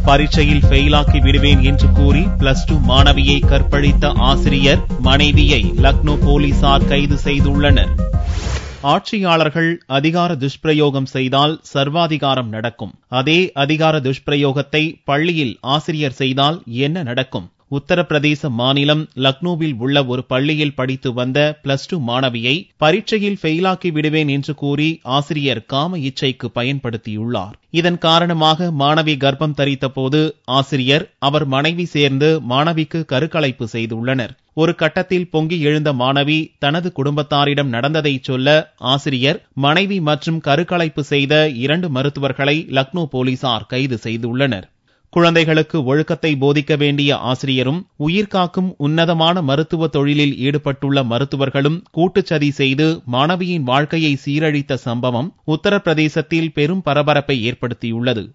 பரீட்சையில் ஃபெயிலாக்கி விடுவேன் என்று கூறி +2 மாணவியை கற்பழித்த ஆசிரியர் மனைவியை லக்னோ போலீசார் கைது செய்துள்ளனர். ஆட்சியாளர்கள் அதிகார துஷ்பிரயோகம் செய்தால் சர்வாதிகாரம் நடக்கும். அதே அதிகார துஷ்பிரயோகத்தை பள்ளியில் ஆசிரியர் செய்தால் என்ன நடக்கும்? உத்தரப்பிரதேச மாநிலம் லக்னோவில் உள்ள ஒரு பள்ளியில் படித்து வந்த +2 மாணவியை பரீட்சையில் ஃபெயிலாக்கி விடுவேன் என்று கூறி ஆசிரியர் காம இச்சைக்கு பயன்படுத்தியுள்ளார். இதன் காரணமாக மாணவி கர்ப்பம் தரித்த போது ஆசிரியர் அவர் மனைவி சேர்ந்து மாணவிக்கு கருக்கலைப்பு செய்துள்ளனர். ஒரு கட்டத்தில் பொங்கி எழுந்த மாணவி தனது குடும்பத்தாரிடம் நடந்ததை சொல்ல ஆசிரியர், மனைவி மற்றும் கருக்கலைப்பு செய்த 2 மருத்துவர்களை லக்னோ போலீசார் கைது செய்துள்ளனர். குழந்தைகளுக்கு ஒழுக்கத்தை போதிக்க வேண்டிய ஆசிரியரும் உயிர்காக்கும் உன்னதமான மருத்துவ தொழிலில் ஈடுபட்டுள்ள மருத்துவர்களும் கூட்டுச்சதி செய்து மாணவியின் வாழ்க்கையை சீரழித்த சம்பவம் உத்தரப்பிரதேசத்தில் பெரும் பரபரப்பை ஏற்படுத்தியுள்ளது.